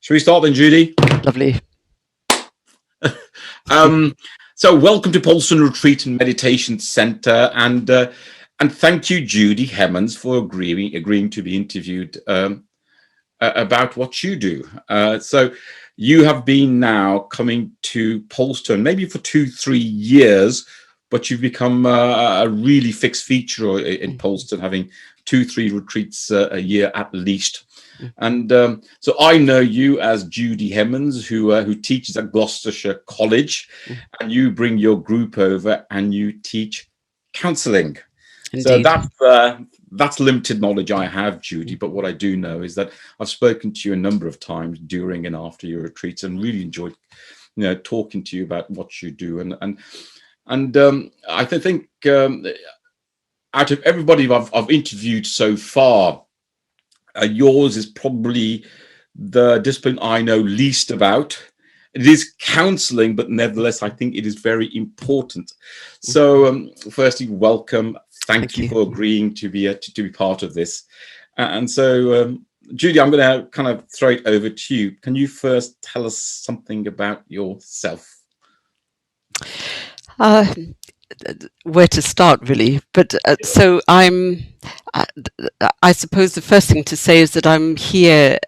Shall we start then, Judy? Lovely. So welcome to Poulstone Retreat and Meditation Centre, and thank you, Judy Hemmons, for agreeing to be interviewed about what you do. So you have been now coming to Poulstone maybe for 2-3 years, but you've become a really fixed feature in Poulstone, having 2-3 retreats a year at least. And so I know you as Judy Hemmons, who teaches at Gloucestershire College, and you bring your group over and you teach counselling. So that's limited knowledge I have, Judy. But what I do know is that I've spoken to you a number of times during and after your retreats, and really enjoyed, talking to you about what you do. And I think out of everybody I've interviewed so far, yours is probably the discipline I know least about. It is counselling, but nevertheless, I think it is very important. So, firstly, welcome. Thank you for agreeing to be part of this. And so, Judy, I'm going to kind of throw it over to you. Can you first tell us something about yourself? Where to start, really? But so I suppose the first thing to say is that I'm here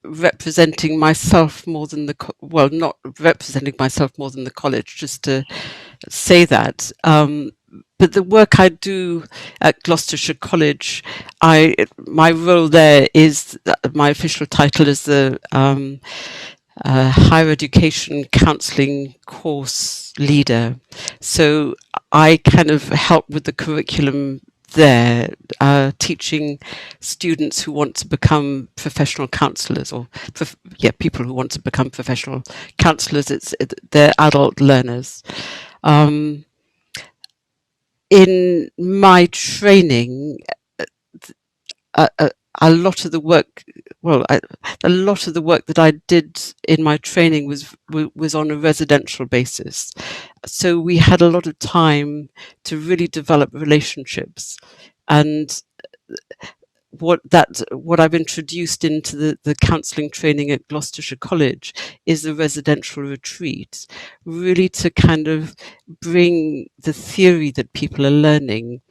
representing myself more than not representing myself more than the college, just to say that. But the work I do at Gloucestershire College, my role there is, my official title is the higher education counselling course leader. So I kind of help with the curriculum there, teaching students who want to become professional counsellors, or people who want to become professional counsellors. They're adult learners. In my training, a lot of the work that I did in my training was on a residential basis. So we had a lot of time to really develop relationships, and what I've introduced into the counselling training at Gloucestershire College is a residential retreat, really to kind of bring the theory that people are learning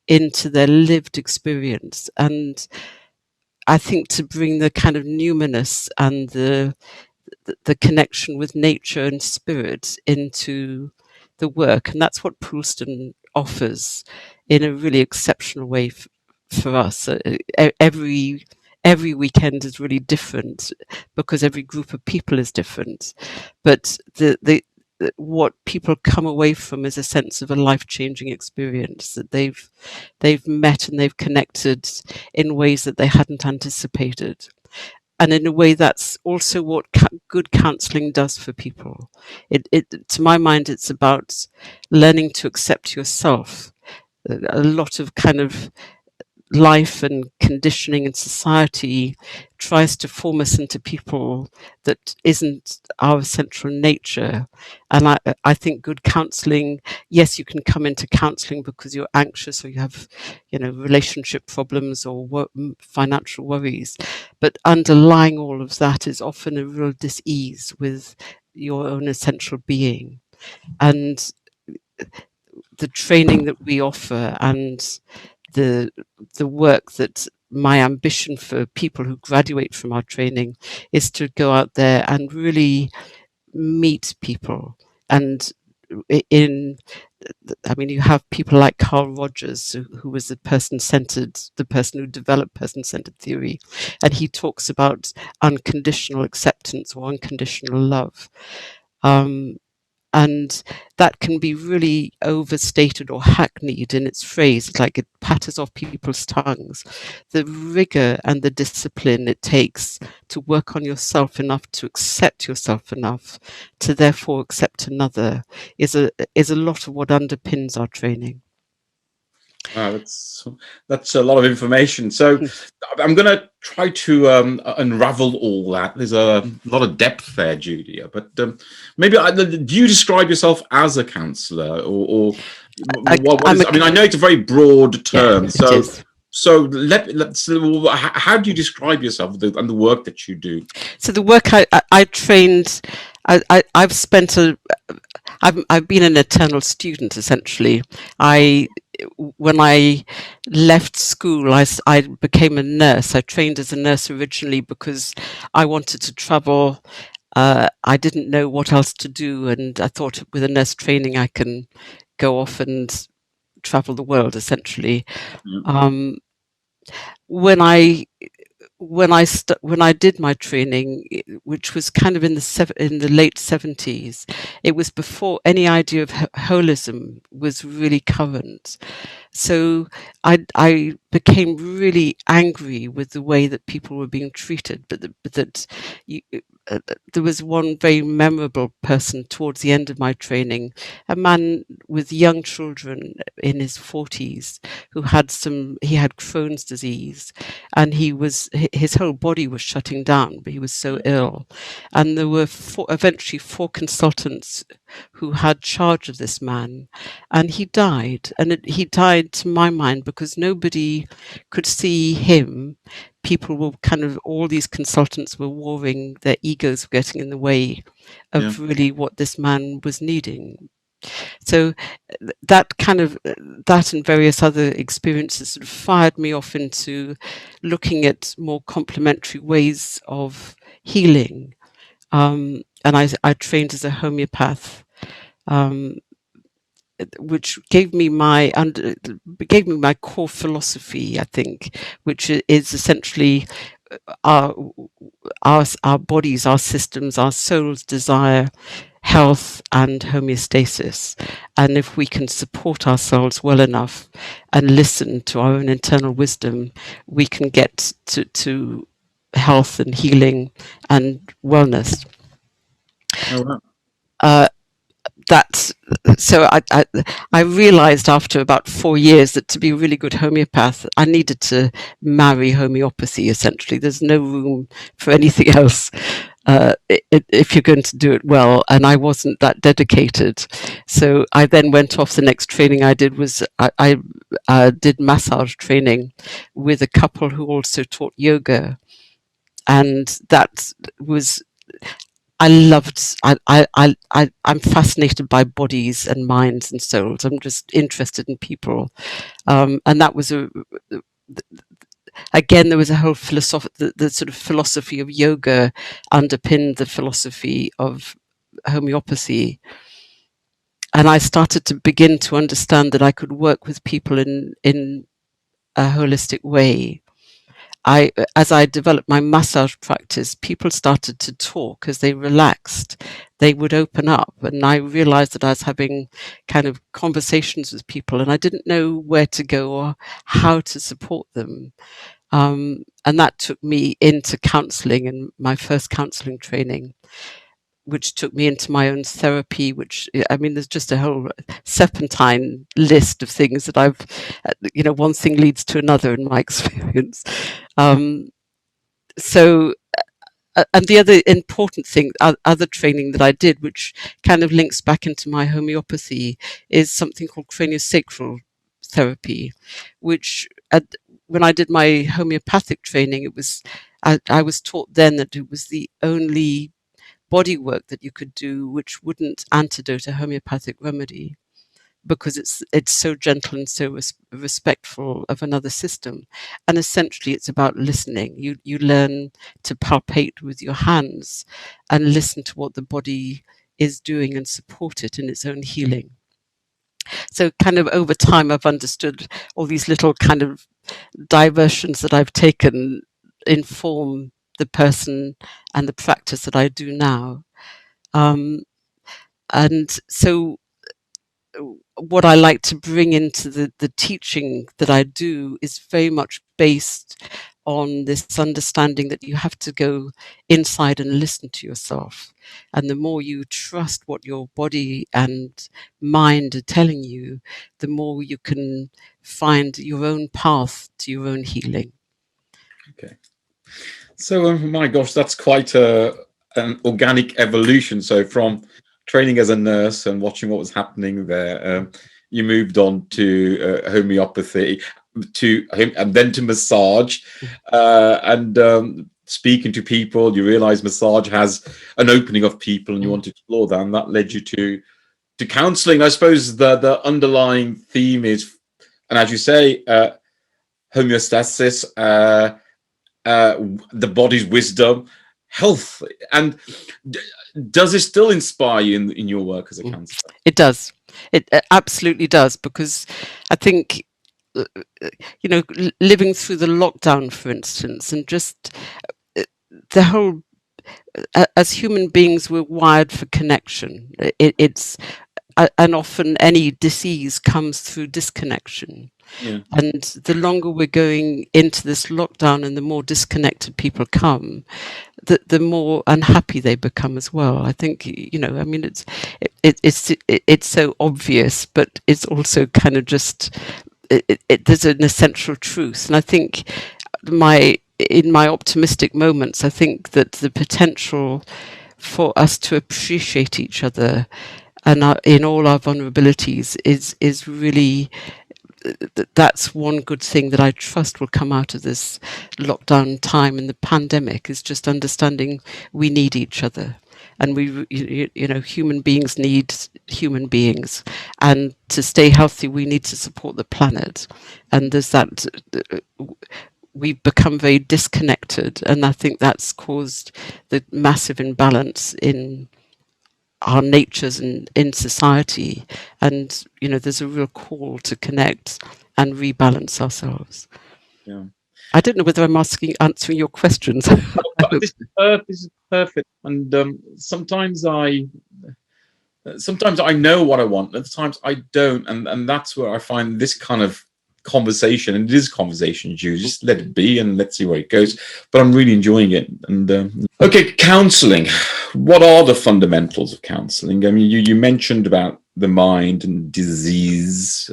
into their lived experience, and I think to bring the kind of numinous and the connection with nature and spirit into the work. And that's what Poulstone offers in a really exceptional way for us. Every weekend is really different because every group of people is different. But what people come away from is a sense of a life-changing experience, that they've met and they've connected in ways that they hadn't anticipated. And in a way, that's also what good counselling does for people. To my mind, it's about learning to accept yourself. A lot of kind of life and conditioning in society tries to form us into people that isn't our central nature. And I think good counselling, yes, you can come into counselling because you're anxious or you have, relationship problems or financial worries. But underlying all of that is often a real dis-ease with your own essential being. And the training that we offer and the work that my ambition for people who graduate from our training is to go out there and really meet people. And you have people like Carl Rogers, who was the person who developed person-centered theory, and he talks about unconditional acceptance or unconditional love. And that can be really overstated or hackneyed in its phrase, like it patters off people's tongues. The rigor and the discipline it takes to work on yourself enough to accept yourself enough to therefore accept another is a lot of what underpins our training. Wow, that's a lot of information. So I'm going to try to unravel all that. There's a lot of depth there, Judy. But maybe do you describe yourself as a counsellor, or what is? I know it's a very broad term. Yeah, so So let's. How do you describe yourself and the work that you do? So the work I trained, I've spent I've been an eternal student essentially. I When I left school, I became a nurse. I trained as a nurse originally because I wanted to travel. I didn't know what else to do, and I thought with a nurse training I can go off and travel the world essentially. Yeah. Um, when I when I did my training, which was kind of in the late 70s, it was before any idea of holism was really current. So I became really angry with the way that people were being treated, but that you, there was one very memorable person towards the end of my training, a man with young children in his 40s who he had Crohn's disease, and his whole body was shutting down, but he was so ill. And there were eventually four consultants who had charge of this man, and he died. And he died, to my mind, because nobody could see him. People were all these consultants were warring, their egos were getting in the way Yeah. of really what this man was needing. So that and various other experiences sort of fired me off into looking at more complementary ways of healing. And I trained as a homeopath, um, which gave me my core philosophy, I think, which is essentially our our bodies, our systems, our souls desire health and homeostasis. And if we can support ourselves well enough and listen to our own internal wisdom, we can get to health and healing and wellness. Oh, wow. Uh, that's so I realized after about 4 years that to be a really good homeopath, I needed to marry homeopathy. Essentially, there's no room for anything else if you're going to do it well. And I wasn't that dedicated, so I then went off. The next training I did was I did massage training with a couple who also taught yoga, and that was I loved. I'm fascinated by bodies and minds and souls. I'm just interested in people, and that was again there was a whole the sort of philosophy of yoga underpinned the philosophy of homeopathy, and I started to begin to understand that I could work with people in a holistic way. As I developed my massage practice, people started to talk as they relaxed. They would open up, and I realized that I was having kind of conversations with people, and I didn't know where to go or how to support them. And that took me into counselling and my first counselling training, which took me into my own therapy, which, I mean, there's just a whole serpentine list of things that I've, one thing leads to another in my experience. So, and the other important thing, other training that I did, which kind of links back into my homeopathy, is something called cranio-sacral therapy, which when I did my homeopathic training, I was taught then that it was the only body work that you could do which wouldn't antidote a homeopathic remedy, because it's so gentle and so respectful of another system. And essentially it's about listening. You learn to palpate with your hands and listen to what the body is doing and support it in its own healing. So kind of over time I've understood all these little kind of diversions that I've taken inform the person and the practice that I do now. And so what I like to bring into the teaching that I do is very much based on this understanding that you have to go inside and listen to yourself. And the more you trust what your body and mind are telling you, the more you can find your own path to your own healing. Okay. So, my gosh, that's quite an organic evolution. So, from training as a nurse and watching what was happening there, you moved on to homeopathy. to him, and then to massage, and speaking to people. You realize massage has an opening of people, and you want to explore that, and that led you to counselling. I suppose the underlying theme is, and as you say, homeostasis, the body's wisdom, health. And does it still inspire you in your work as a counsellor? It does. It absolutely does, because I think, living through the lockdown, for instance, and just the whole, as human beings, we're wired for connection. It's and often any disease comes through disconnection. Yeah. And the longer we're going into this lockdown and the more disconnected people come, the more unhappy they become as well. I think, I mean, it's so obvious, but it's also kind of just, there's an essential truth. And I think in my optimistic moments, I think that the potential for us to appreciate each other and in all our vulnerabilities is really, that's one good thing that I trust will come out of this lockdown time and the pandemic, is just understanding we need each other, and human beings need human beings, and to stay healthy we need to support the planet. And there's that, we've become very disconnected, and I think that's caused the massive imbalance in our natures and in society. And there's a real call to connect and rebalance ourselves. Yeah. I don't know whether I'm answering your questions. This is perfect. And sometimes I know what I want, and sometimes I don't, and that's where I find this kind of conversation, and it is conversation, Judy, just let it be and let's see where it goes. But I'm really enjoying it. And okay, counselling. What are the fundamentals of counselling? I mean, you mentioned about the mind and disease,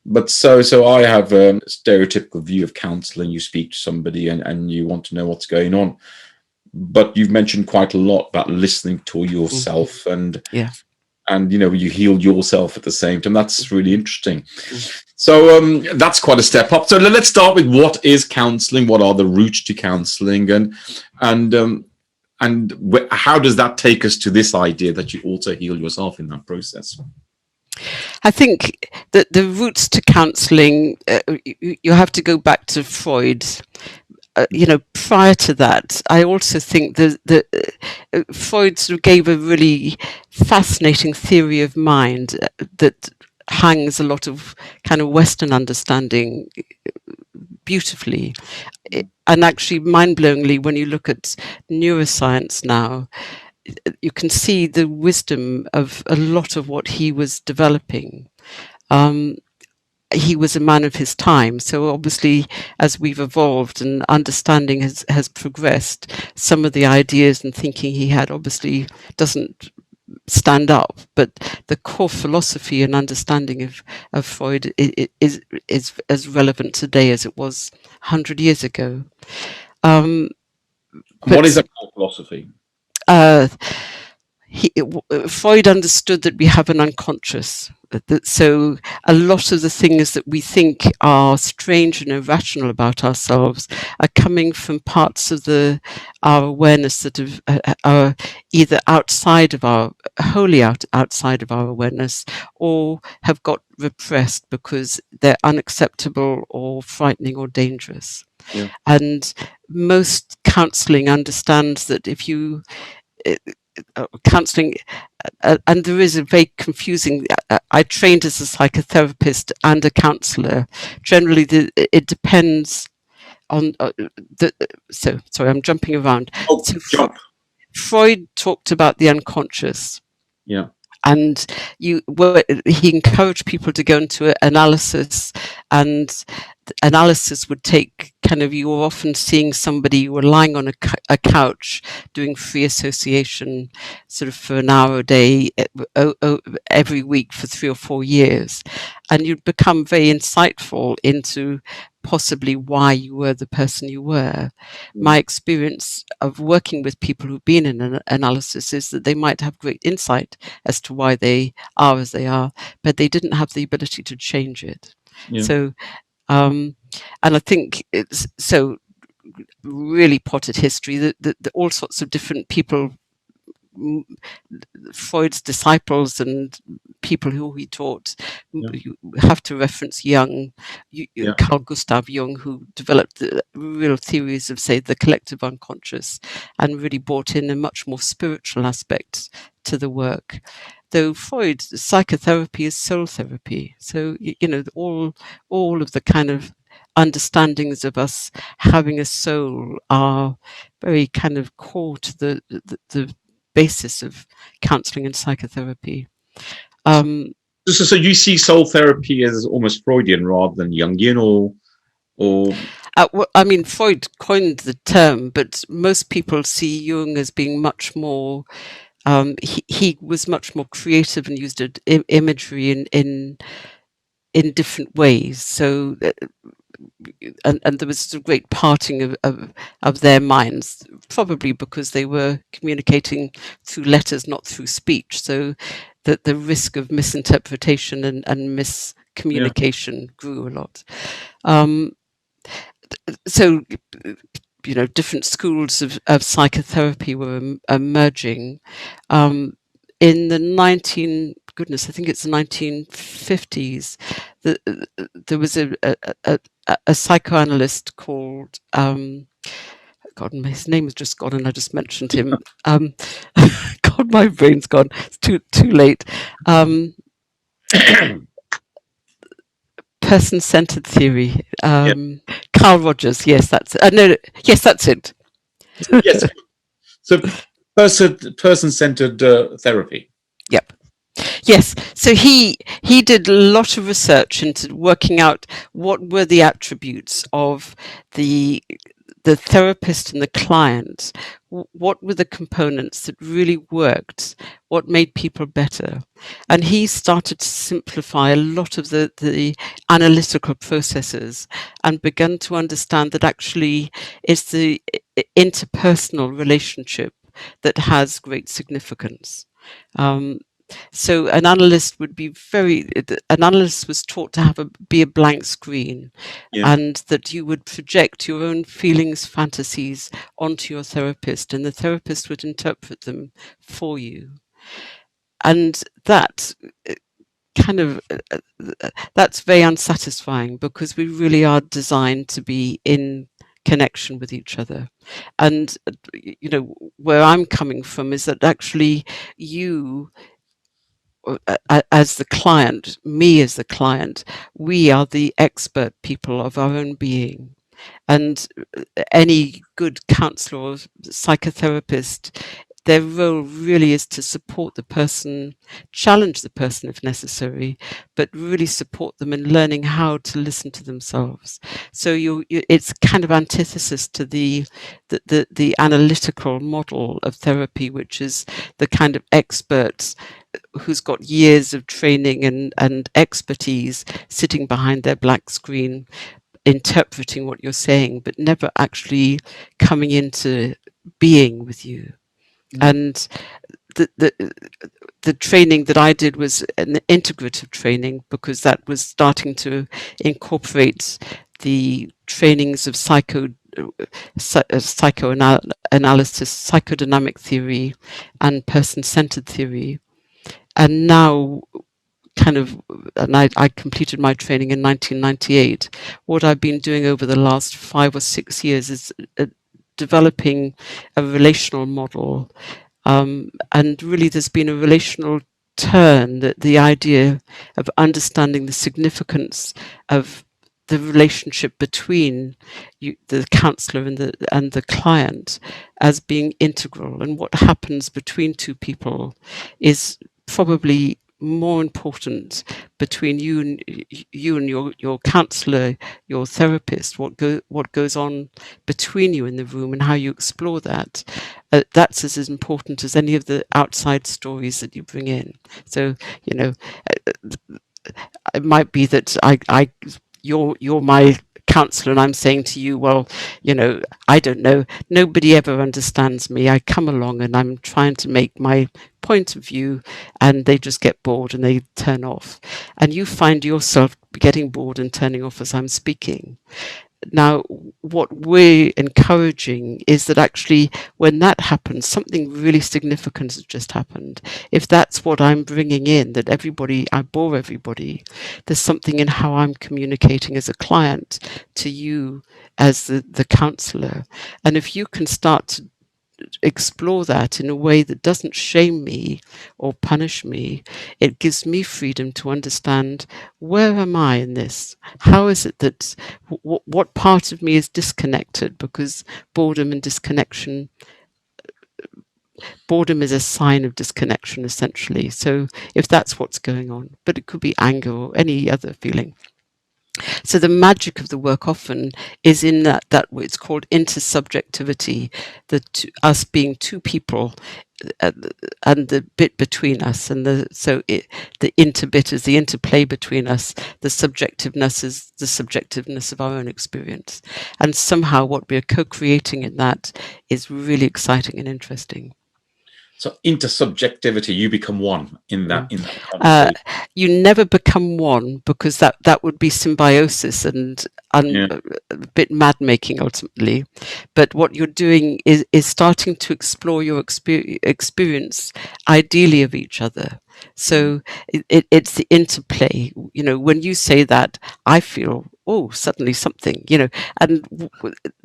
but so I have a stereotypical view of counselling. You speak to somebody and you want to know what's going on, but you've mentioned quite a lot about listening to yourself, and you healed yourself at the same time. That's really interesting. So that's quite a step up. So let's start with, what is counselling? What are the routes to counselling, and how does that take us to this idea that you also heal yourself in that process? I think that the routes to counselling, you have to go back to Freud. Prior to that, I also think that Freud sort of gave a really fascinating theory of mind that hangs a lot of kind of Western understanding beautifully. And actually, mind-blowingly, when you look at neuroscience now, you can see the wisdom of a lot of what he was developing. He was a man of his time, so obviously, as we've evolved and understanding has progressed, some of the ideas and thinking he had obviously doesn't stand up, but the core philosophy and understanding of Freud is as relevant today as it was 100 years ago. What is a core philosophy? Freud understood that we have an unconscious. So a lot of the things that we think are strange and irrational about ourselves are coming from parts of our awareness that are either wholly outside of our awareness, or have got repressed because they're unacceptable or frightening or dangerous. Yeah. And most counselling understands that if you counselling, and there is a very confusing, I trained as a psychotherapist and a counsellor. Generally, it depends on sorry, I'm jumping around. Freud talked about the unconscious. Yeah. And he encouraged people to go into analysis, and analysis would take you were often seeing somebody, you were lying on a couch doing free association sort of for an hour a day every week for 3 or 4 years, and you'd become very insightful into possibly why you were the person you were. My experience of working with people who've been in an analysis is that they might have great insight as to why they are as they are, but they didn't have the ability to change it. Yeah. So And I think it's so really potted history that all sorts of different people, Freud's disciples and people who he taught, you have to reference Jung, Carl Gustav Jung, who developed the real theories of, say, the collective unconscious, and really brought in a much more spiritual aspect to the work. Though Freud, psychotherapy is soul therapy. So, all of the kind of understandings of us having a soul are very kind of core to the basis of counselling and psychotherapy. So you see soul therapy as almost Freudian rather than Jungian, or well, I mean, Freud coined the term, but most people see Jung as being much more. He was much more creative and used imagery in different ways. So. And there was a great parting of their minds, probably because they were communicating through letters, not through speech. So that the risk of misinterpretation and miscommunication grew a lot. So, different schools of psychotherapy were emerging. In the I think it's the 1950s, there was a psychoanalyst called, God, his name has just gone and I just mentioned him. God, my brain's gone. It's too late. Person-centered theory. Carl Rogers. Yes, that's no. Yes, that's it. Yes. So person-centered therapy. Yep. Yes. So he did a lot of research into working out what were the attributes of the therapist and the client. What were the components that really worked? What made people better? And he started to simplify a lot of the analytical processes and began to understand that actually it's the interpersonal relationship that has great significance. So an analyst was taught to be a blank screen, and that you would project your own feelings, fantasies onto your therapist, and the therapist would interpret them for you. And that that's very unsatisfying, because we really are designed to be in connection with each other. And where I'm coming from is that actually you, as the client, me as the client, we are the expert people of our own being. And any good counsellor or psychotherapist, their role really is to support the person, challenge the person if necessary, but really support them in learning how to listen to themselves. So it's kind of antithesis to the analytical model of therapy, which is the kind of expert who's got years of training and expertise sitting behind their black screen, interpreting what you're saying, but never actually coming into being with you. And the training that I did was an integrative training, because that was starting to incorporate the trainings of psychoanalysis, psychodynamic theory, and person-centered theory. And now I completed my training in 1998. What I've been doing over the last 5 or 6 years is developing a relational model. And really there's been a relational turn, that the idea of understanding the significance of the relationship between the counsellor and the client as being integral. And what happens between two people is probably more important between you and your counsellor, your therapist. What goes on between you in the room and how you explore that. That's as important as any of the outside stories that you bring in. So it might be that you're my counsellor and I'm saying to you, well, I don't know, nobody ever understands me. I come along and I'm trying to make my point of view, and they just get bored and they turn off. And you find yourself getting bored and turning off as I'm speaking. Now, what we're encouraging is that actually when that happens, something really significant has just happened. If that's what I'm bringing in, that I bore everybody, there's something in how I'm communicating as a client to you as the counsellor. And if you can start to explore that in a way that doesn't shame me or punish me, it gives me freedom to understand, where am I in this? How is it that what part of me is disconnected? Because boredom is a sign of disconnection, essentially. So if that's what's going on, but it could be anger or any other feeling. So the magic of the work often is in that it's called intersubjectivity, us being two people, and the bit between us, and the interbit is the interplay between us. The subjectiveness is the subjectiveness of our own experience, and somehow what we're co-creating in that is really exciting and interesting. So intersubjectivity, you become one in that conversation. You never become one, because that would be symbiosis and a bit mad making ultimately. But what you're doing is starting to explore your experience, ideally, of each other. So it's the interplay. When you say that, I feel, suddenly something, and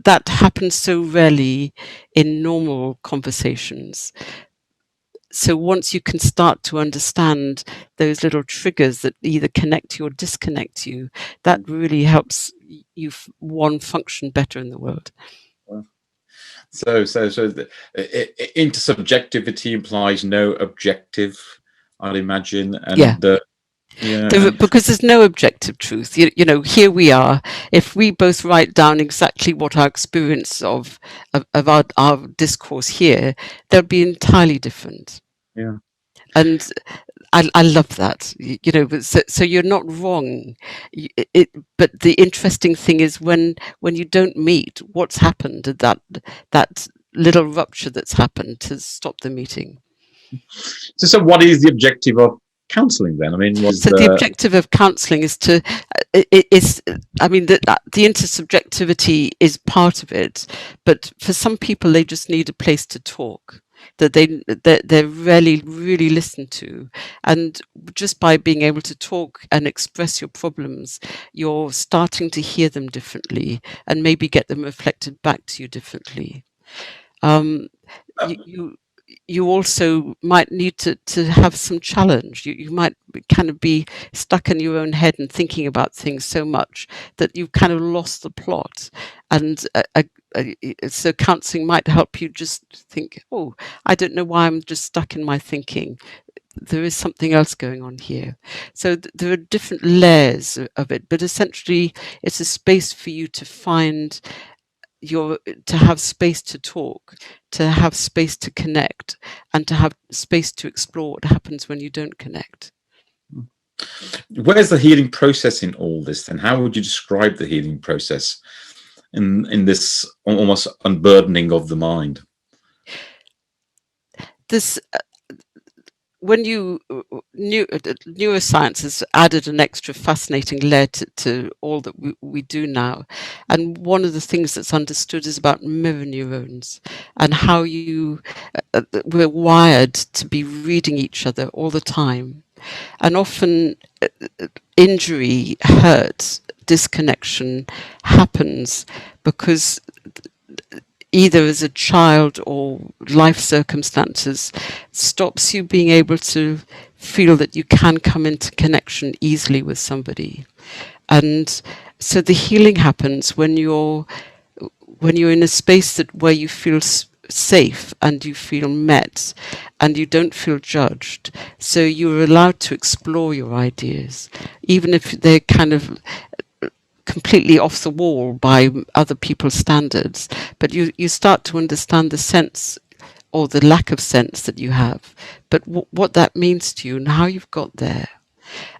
that happens so rarely in normal conversations. So once you can start to understand those little triggers that either connect you or disconnect you, that really helps you function better in the world. So the intersubjectivity implies no objective, I'd imagine, and because there's no objective truth. Here we are. If we both write down exactly what our experience of our discourse here, they'll be entirely different. Yeah. And I love that, so you're not wrong. But the interesting thing is when you don't meet, what's happened, that little rupture that's happened to stop the meeting. So what is the objective of counselling then? I mean, the objective of counselling is the intersubjectivity is part of it, but for some people they just need a place to talk, that they're really, really listened to, and just by being able to talk and express your problems, you're starting to hear them differently and maybe get them reflected back to you differently. You also might need to have some challenge. You might kind of be stuck in your own head and thinking about things so much that you've kind of lost the plot. And so counselling might help you just think, I don't know why I'm just stuck in my thinking. There is something else going on here. So there are different layers of it, but essentially it's a space for you to find to have space to talk, to have space to connect, and to have space to explore what happens when you don't connect. Where's the healing process in all this then? How would you describe the healing process in this almost unburdening of the mind? This when neuroscience has added an extra fascinating layer to all that we do now, and one of the things that's understood is about mirror neurons and how we're wired to be reading each other all the time, and often injury, hurt, disconnection happens because either as a child or life circumstances stops you being able to feel that you can come into connection easily with somebody. And so the healing happens when you're in a space where you feel safe and you feel met and you don't feel judged. So you're allowed to explore your ideas, even if they're kind of completely off the wall by other people's standards, but you start to understand the sense or the lack of sense that you have, but what that means to you and how you've got there.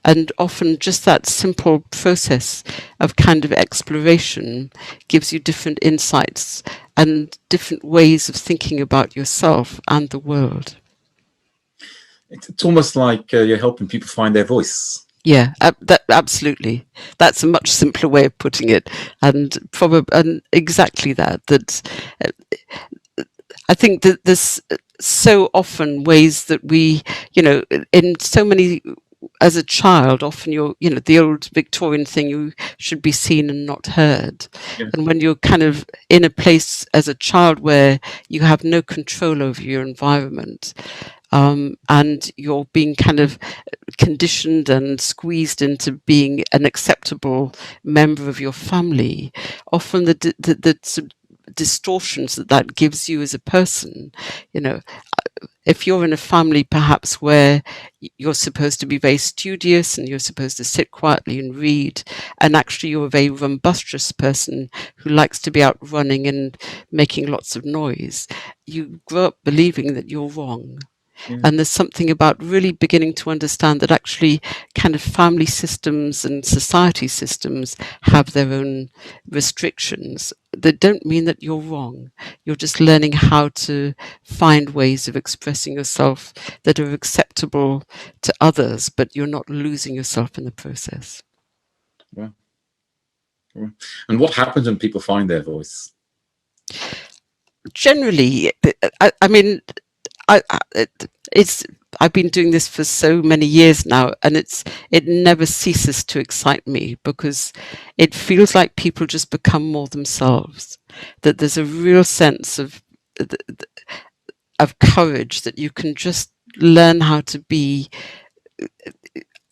And often just that simple process of kind of exploration gives you different insights and different ways of thinking about yourself and the world. It's almost like you're helping people find their voice. Yeah, absolutely. That's a much simpler way of putting it, and exactly that. I think that there's so often ways that we, in so many, as a child, often the old Victorian thing, you should be seen and not heard. Yeah. And when you're kind of in a place as a child where you have no control over your environment, and you're being kind of conditioned and squeezed into being an acceptable member of your family, often the distortions that gives you as a person, if you're in a family perhaps where you're supposed to be very studious and you're supposed to sit quietly and read, and actually you're a very rumbustious person who likes to be out running and making lots of noise, you grow up believing that you're wrong. Yeah. And there's something about really beginning to understand that actually kind of family systems and society systems have their own restrictions that don't mean that you're wrong. You're just learning how to find ways of expressing yourself that are acceptable to others, but you're not losing yourself in the process. Wow. And what happens when people find their voice? Generally, I've been doing this for so many years now, and it never ceases to excite me, because it feels like people just become more themselves, that there's a real sense of courage, that you can just learn how to be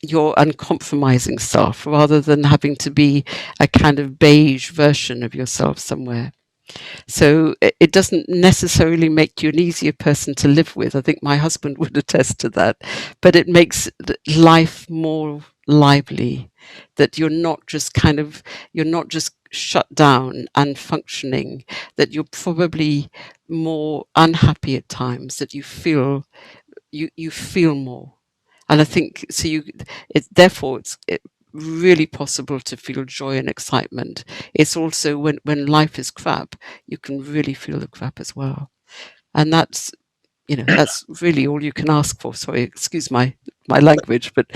your uncompromising self rather than having to be a kind of beige version of yourself somewhere. So it doesn't necessarily make you an easier person to live with. I think my husband would attest to that. But it makes life more lively, that you're not just shut down and functioning, that you're probably more unhappy at times, that you feel more. And I think so. Therefore it's really possible to feel joy and excitement. It's also when life is crap, you can really feel the crap as well, and that's that's really all you can ask for. Sorry, excuse my language, but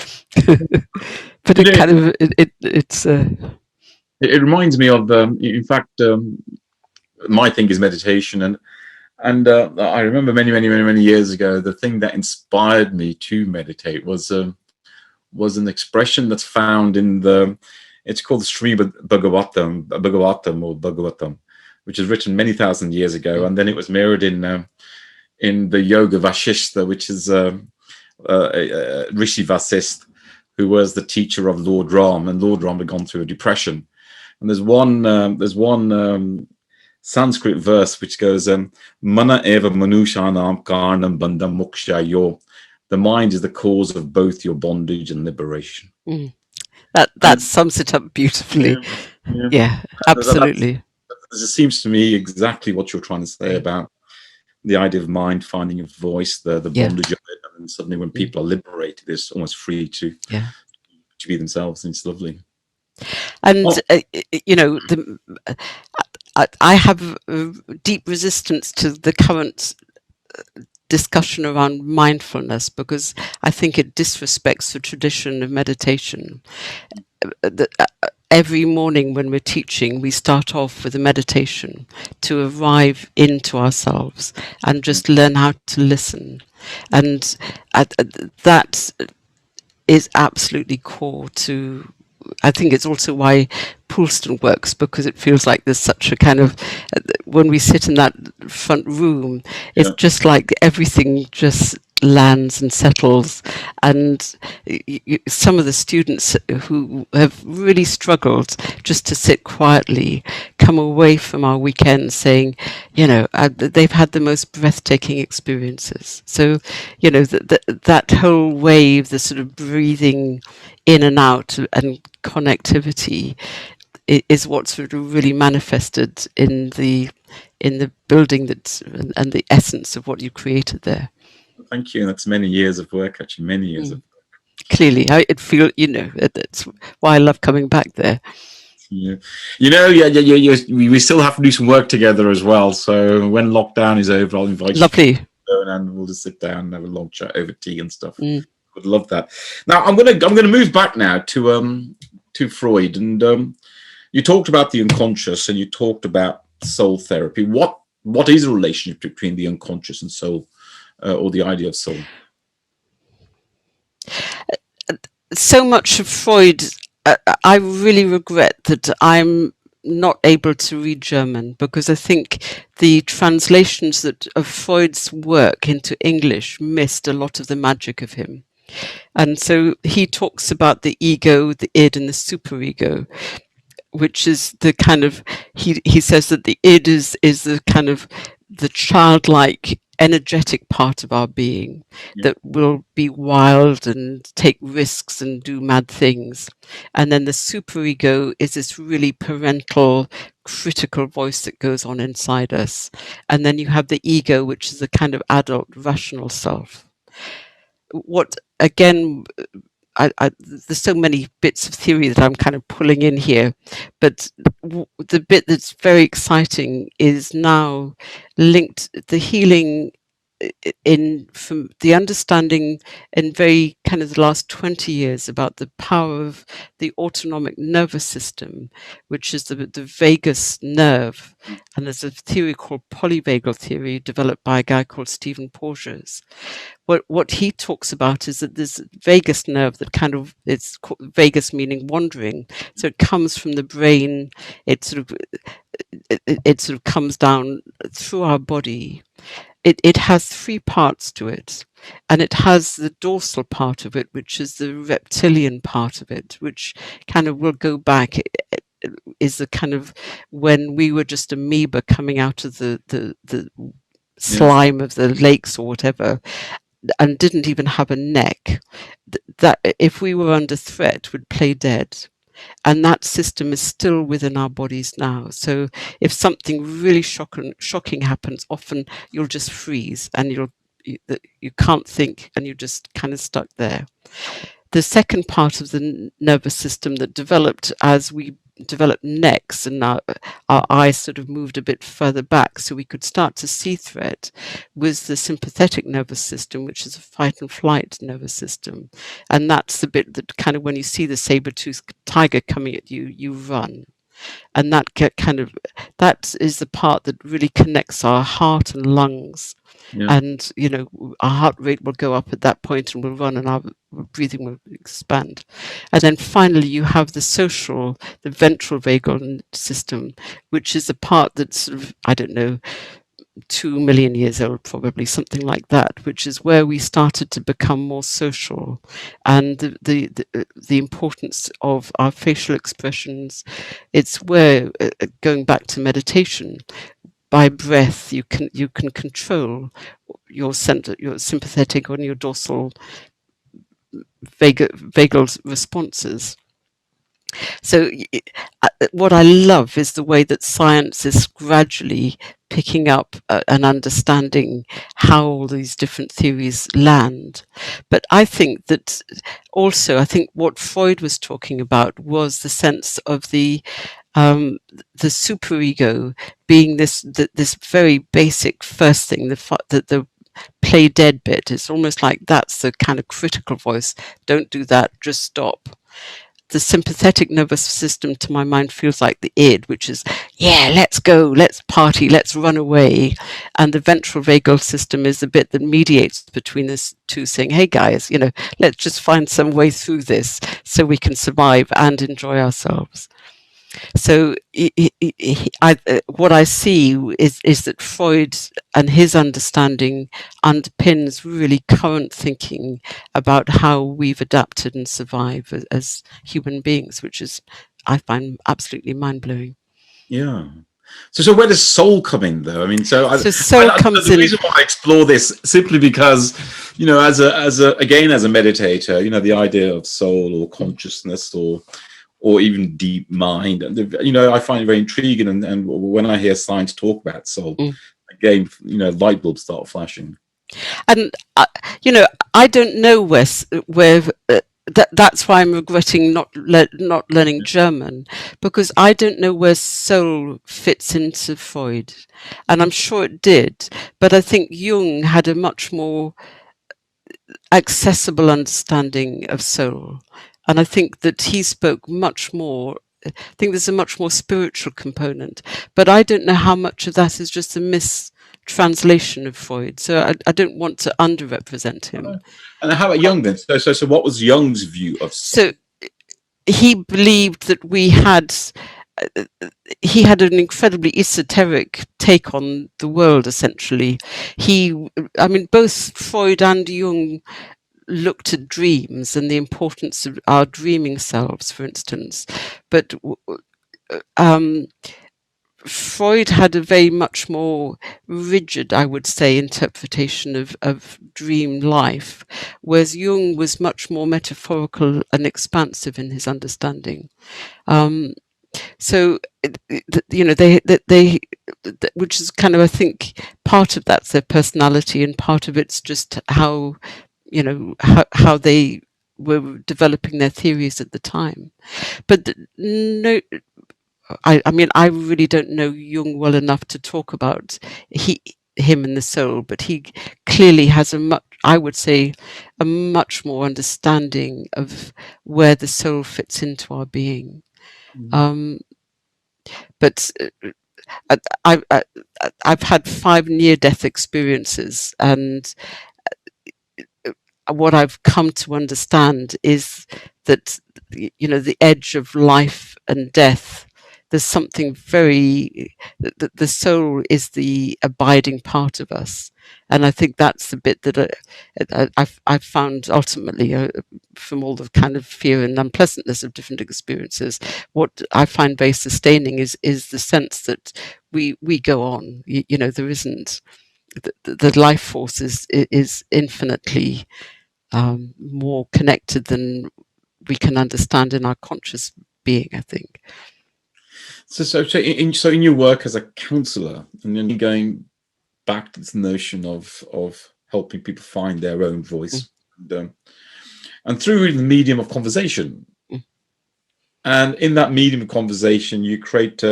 but it kind of it's. It reminds me of, in fact, my thing is meditation, and I remember many years ago, the thing that inspired me to meditate was an expression that's found in it's called the Sri Bhagavatam or Bhagavatam, which is written many thousand years ago, and then it was mirrored in the Yoga Vasishtha, which is Rishi Vasisth, who was the teacher of Lord Ram, and Lord Ram had gone through a depression. And there's one Sanskrit verse which goes, Mana eva manushanam karnam bandham mokshayo. The mind is the cause of both your bondage and liberation. That sums it up beautifully. Yeah, absolutely. It seems to me exactly what you're trying to say about the idea of mind finding a voice, the bondage of it, and suddenly when people are liberated, they're almost free to be themselves, and it's lovely. And I have deep resistance to the current discussion around mindfulness, because I think it disrespects the tradition of meditation. Every morning when we're teaching, we start off with a meditation to arrive into ourselves and just learn how to listen. And that is absolutely core to, I think it's also why Poulstone works, because it feels like there's such a kind of, when we sit in that front room, it's just like everything just lands and settles. And some of the students who have really struggled just to sit quietly come away from our weekend saying, they've had the most breathtaking experiences. So, that whole wave, the sort of breathing in and out and connectivity is what's sort of really manifested in the building and the essence of what you created there. Thank you. That's many years of work, actually, many years of work. Clearly, it feel, that's why I love coming back there. Yeah, we still have to do some work together as well. So when lockdown is over, I'll invite you Lovely. and we'll just sit down and have a long chat over tea and stuff. Mm. Would love that. Now I'm gonna move back now to Freud, and you talked about the unconscious and you talked about soul therapy. What is a relationship between the unconscious and soul, or the idea of soul? So much of Freud, I really regret that I'm not able to read German, because I think the translations of Freud's work into English missed a lot of the magic of him. And so he talks about the ego, the id, and the superego, which is the kind of, he says that the id is the kind of the childlike, energetic part of our being that will be wild and take risks and do mad things. And then the superego is this really parental, critical voice that goes on inside us. And then you have the ego, which is the kind of adult, rational self. What, again, there's so many bits of theory that I'm kind of pulling in here, but the bit that's very exciting is now linked the healing in from the understanding in very kind of the last 20 years about the power of the autonomic nervous system, which is the vagus nerve. And there's a theory called polyvagal theory developed by a guy called Stephen Porges. What he talks about is that this vagus nerve that kind of, it's vagus meaning wandering, so it comes from the brain, it sort of comes down through our body. It has three parts to it, and it has the dorsal part of it, which is the reptilian part of it, which kind of will go back. It is the kind of when we were just amoeba coming out of the slime of the lakes or whatever, and didn't even have a neck, that if we were under threat would play dead. And that system is still within our bodies now. So if something really shocking happens, often you'll just freeze and you can't think, and you're just kind of stuck there. The second part of the nervous system that developed as we developed necks, and our eyes sort of moved a bit further back so we could start to see threat, was the sympathetic nervous system, which is a fight and flight nervous system. And that's the bit that kind of, when you see the saber-toothed tiger coming at you, you run. And that is the part that really connects our heart and lungs. And our heart rate will go up at that point, and we'll run, and our breathing will expand. And then finally you have the ventral vagal system, which is the part that's sort of, I don't know, 2 million years old, probably, something like that, which is where we started to become more social, and the importance of our facial expressions. It's where, going back to meditation, by breath you can control your sympathetic and your dorsal vagal responses. So what I love is the way that science is gradually picking up and understanding how all these different theories land. But I think that also, I think what Freud was talking about was the sense of the superego being this very basic first thing, the play dead bit. It's almost like that's the kind of critical voice. Don't do that, just stop. The sympathetic nervous system, to my mind, feels like the id, which is, yeah, let's go, let's party, let's run away. And the ventral vagal system is the bit that mediates between the two, saying, hey guys, let's just find some way through this so we can survive and enjoy ourselves. So what I see is that Freud and his understanding underpins really current thinking about how we've adapted and survived as human beings, which is, I find, absolutely mind-blowing. Yeah. So where does soul come in, though? I mean, soul comes in. The reason why I explore this simply because, as a meditator, the idea of soul or consciousness or even deep mind, and I find it very intriguing. And when I hear science talk about soul, again, light bulbs start flashing. And I don't know where that's why I'm regretting not learning German, because I don't know where soul fits into Freud, and I'm sure it did, but I think Jung had a much more accessible understanding of soul, and I think that he spoke much more. I think there's a much more spiritual component, but I don't know how much of that is just a mistranslation of Freud. So I don't want to underrepresent him. And how about Jung then? So what was Jung's view of soul? So he believed that he had an incredibly esoteric take on the world. Essentially, both Freud and Jung looked at dreams and the importance of our dreaming selves, for instance, but Freud had a very much more rigid, I would say, interpretation of dream life, whereas Jung was much more metaphorical and expansive in his understanding. So, they, which is kind of, I think, part of that's their personality, and part of it's just how they were developing their theories at the time. But no, I really don't know Jung well enough to talk about him and the soul, but he clearly has I would say, a much more understanding of where the soul fits into our being. But I've had 5 near-death experiences, and what I've come to understand is that the edge of life and death, there's something the soul is the abiding part of us, and I think that's the bit that I've found ultimately, from all the kind of fear and unpleasantness of different experiences, what I find very sustaining is the sense that we go on. There isn't the life force is infinitely more connected than we can understand in our conscious being, I think. So in your work as a counsellor, and then going back to this notion of helping people find their own voice, and through the medium of conversation, and in that medium of conversation, you create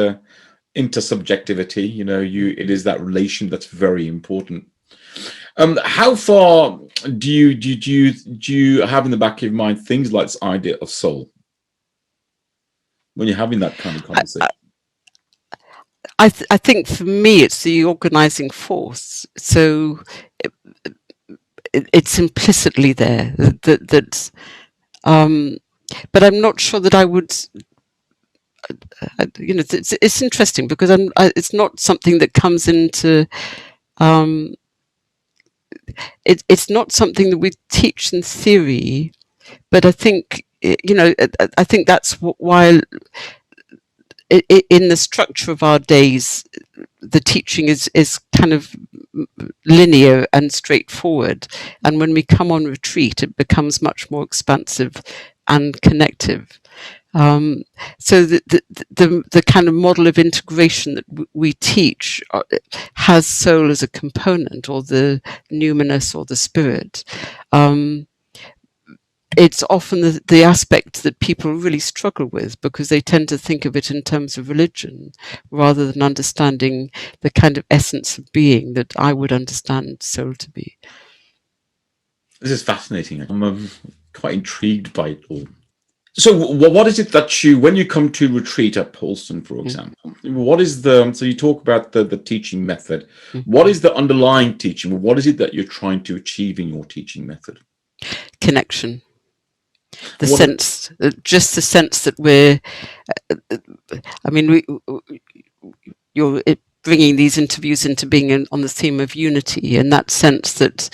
intersubjectivity. It is that relation that's very important. How far do you have in the back of your mind things like this idea of soul when you're having that kind of conversation? I think for me it's the organizing force. So it's implicitly there that but I'm not sure that I would. It's interesting because it's not something that comes into. It's not something that we teach in theory, but I think I think that's why in the structure of our days, the teaching is kind of linear and straightforward, and when we come on retreat, it becomes much more expansive and connective. So the kind of model of integration that we teach has soul as a component, or the numinous, or the spirit. It's often the aspect that people really struggle with, because they tend to think of it in terms of religion rather than understanding the kind of essence of being that I would understand soul to be. This is fascinating. I'm quite intrigued by it all. So what is it that when you come to retreat at Poulstone, for example, what is so you talk about the teaching method. What is the underlying teaching? What is it that you're trying to achieve in your teaching method? Connection. The sense that we're, you're bringing these interviews into being on the theme of unity, in that sense that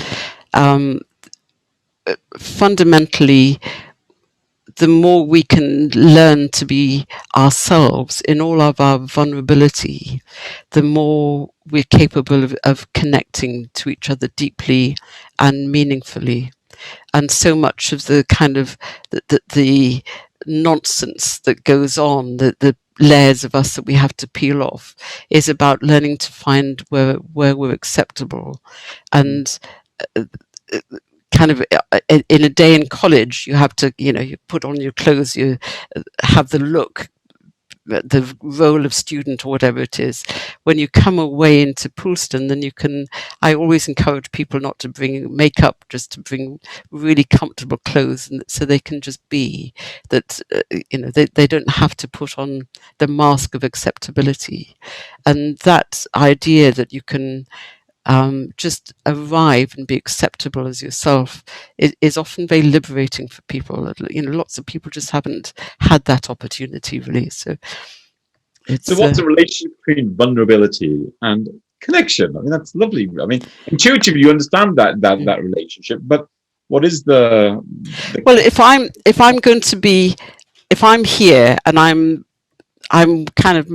fundamentally, the more we can learn to be ourselves in all of our vulnerability, the more we're capable of connecting to each other deeply and meaningfully. And so much of the kind of the nonsense that goes on, the layers of us that we have to peel off, is about learning to find where we're acceptable. And kind of in a day in college, you have to, you put on your clothes, you have the look, the role of student or whatever it is. When you come away into Poulstone, then I always encourage people not to bring makeup, just to bring really comfortable clothes, and so they can just be that. They don't have to put on the mask of acceptability, and that idea that you can just arrive and be acceptable as yourself is often very liberating for people. Lots of people just haven't had that opportunity, really. So what's the relationship between vulnerability and connection? I mean, that's lovely. I mean, intuitively you understand that relationship, but what is the well, if I'm here and I'm kind of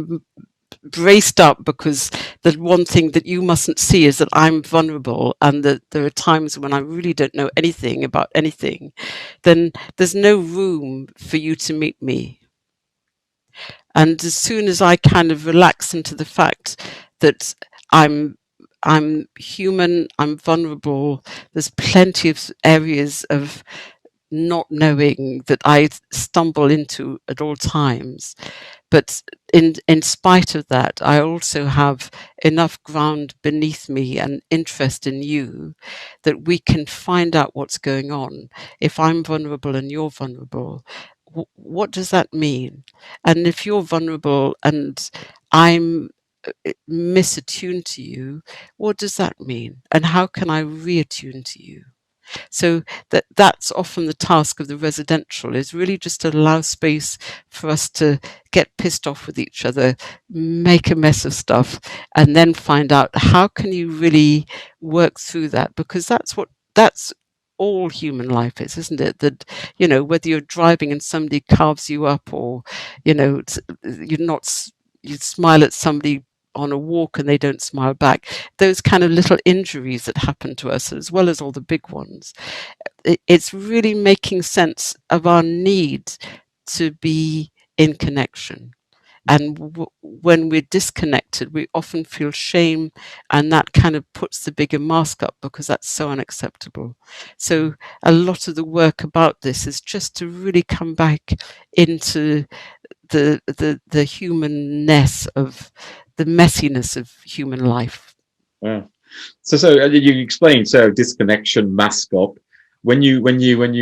braced up because the one thing that you mustn't see is that I'm vulnerable, and that there are times when I really don't know anything about anything, then there's no room for you to meet me. And as soon as I kind of relax into the fact that I'm human, I'm vulnerable, there's plenty of areas of not knowing that I stumble into at all times. But in spite of that, I also have enough ground beneath me and interest in you that we can find out what's going on. If I'm vulnerable and you're vulnerable, what does that mean? And if you're vulnerable and I'm misattuned to you, what does that mean? And how can I reattune to you? So that's often the task of the residential, is really just to allow space for us to get pissed off with each other, make a mess of stuff, and then find out how can you really work through that, because that's all human life is, isn't it? That, whether you're driving and somebody carves you up, or, you smile at somebody on a walk and they don't smile back, those kind of little injuries that happen to us, as well as all the big ones. It's really making sense of our need to be in connection. And when we're disconnected, we often feel shame, and that kind of puts the bigger mask up, because that's so unacceptable. So a lot of the work about this is just to really come back into the humanness of the messiness of human life. Wow. So you explained, disconnection, mask up. When you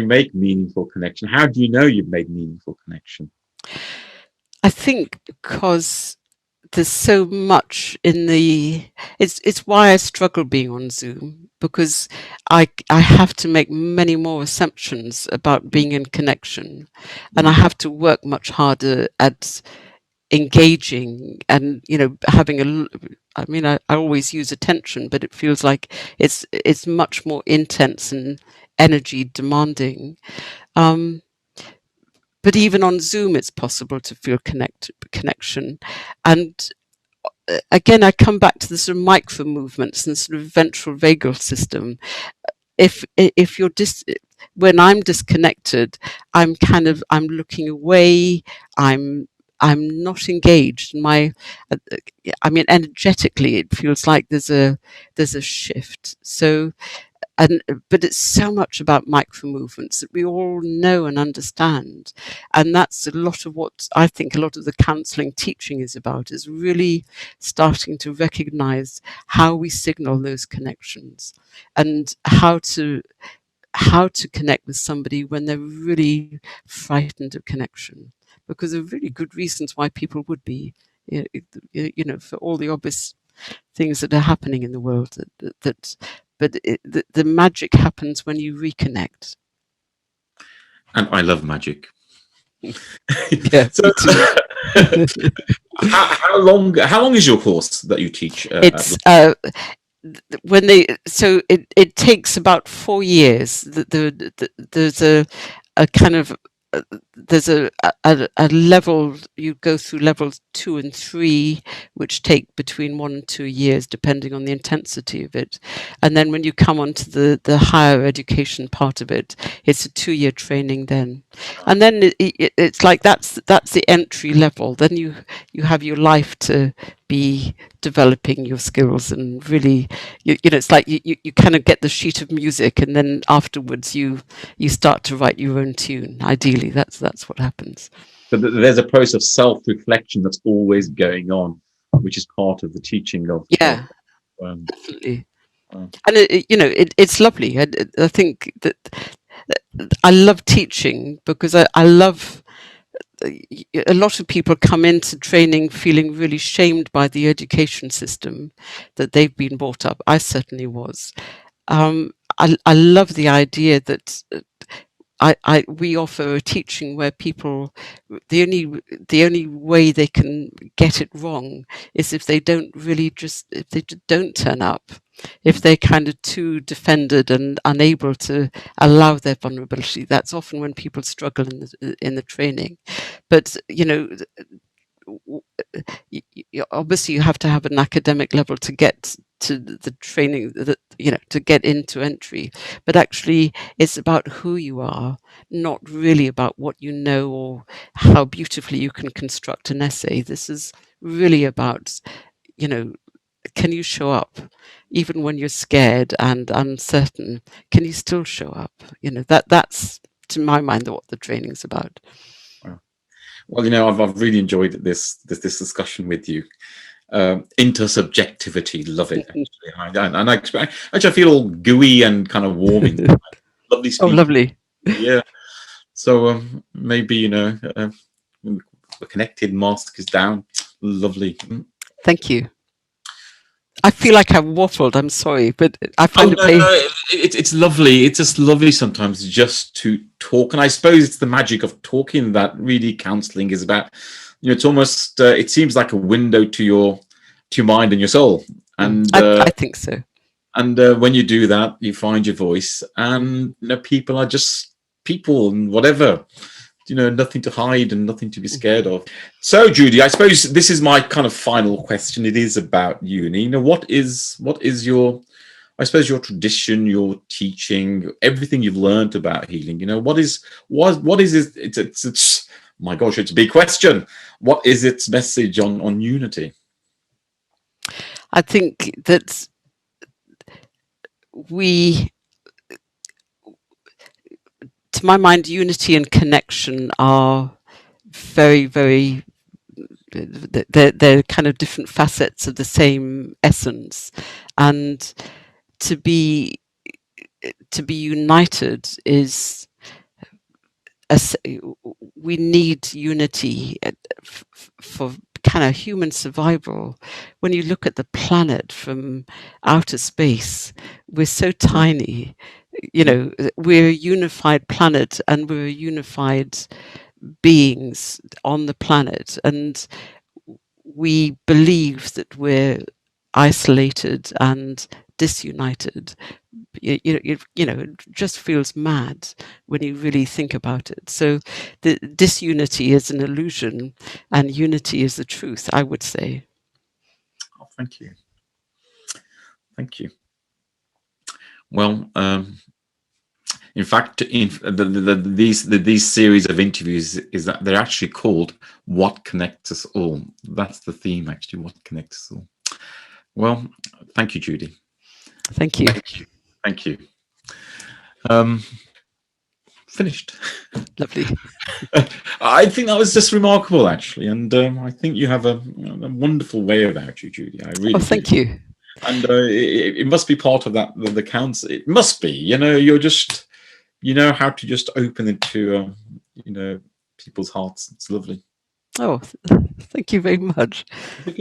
make meaningful connection, how do you know you've made meaningful connection? I think because there's so much in it's why I struggle being on Zoom, because I have to make many more assumptions about being in connection, and I have to work much harder at engaging and having I always use attention, but it feels like it's much more intense and energy demanding. But even on Zoom, it's possible to feel connection. And again, I come back to the sort of micro movements and sort of ventral vagal system. If you're when I'm disconnected, I'm looking away. I'm not engaged. Energetically, it feels like there's a shift. So, but it's so much about micro movements that we all know and understand, and that's a lot of what I think a lot of the counselling teaching is about, is really starting to recognize how we signal those connections, and how to connect with somebody when they're really frightened of connection, because there are really good reasons why people would be, for all the obvious things that are happening in the world. But the magic happens when you reconnect. And I love magic. Yeah. So, how long is your course that you teach? It's it takes about 4 years. There's a kind of there's a level, you go through levels 2 and 3, which take between 1 and 2 years, depending on the intensity of it. And then when you come onto the higher education part of it, it's a 2-year training then. And then it's like that's the entry level. Then you have your life to be developing your skills, and really, you know, it's like you kind of get the sheet of music, and then afterwards you start to write your own tune. Ideally, that's what happens. But there's a process of self-reflection that's always going on, which is part of the teaching of. Definitely. And it's lovely. I think that I love teaching because I love. A lot of people come into training feeling really shamed by the education system that they've been brought up. I certainly was. I love the idea that we offer a teaching where people, the only way they can get it wrong is if they don't turn up, if they're kind of too defended and unable to allow their vulnerability. That's often when people struggle in the training. But obviously you have to have an academic level to get to the training, to get into entry. But actually it's about who you are, not really about what you know or how beautifully you can construct an essay. This is really about, can you show up even when you're scared and uncertain? Can you still show up? That's to my mind what the training is about. Well, I've really enjoyed this discussion with you. Intersubjectivity, love it. Actually, and I feel all gooey and kind of warm inside. Lovely speaking. Oh, lovely. Yeah. So maybe the connected mask is down. Lovely. Thank you. I feel like I've waffled. I'm sorry, but I find it's lovely. It's just lovely sometimes just to talk, and I suppose it's the magic of talking that really counselling is about. It's almost it seems like a window to your mind and your soul, and I think so. And when you do that, you find your voice, and people are just people, and whatever. Nothing to hide and nothing to be scared of. So, Judy, I suppose this is my kind of final question. It is about uni. What is your, I suppose, your tradition, your teaching, everything you've learned about healing? What is it? It's my gosh, it's a big question. What is its message on unity? I think that to my mind, unity and connection are very, very, they're kind of different facets of the same essence. And to be united is, we need unity for kind of human survival. When you look at the planet from outer space, we're so tiny. We're a unified planet, and we're unified beings on the planet, and we believe that we're isolated and disunited. It just feels mad when you really think about it. So the disunity is an illusion, and unity is the truth, I would say. Oh, thank you. Well, in fact, these series of interviews is that they're actually called "What Connects Us All." That's the theme, actually. What connects us all. Well, thank you, Judy. Thank you. Thank you. Finished. Lovely. I think that was just remarkable, actually, and I think you have a wonderful way about you, Judy. I really. Oh, thank you. And it must be part of that the counsel. It must be. You're just how to just open into people's hearts. It's lovely. Oh, thank you very much. Okay.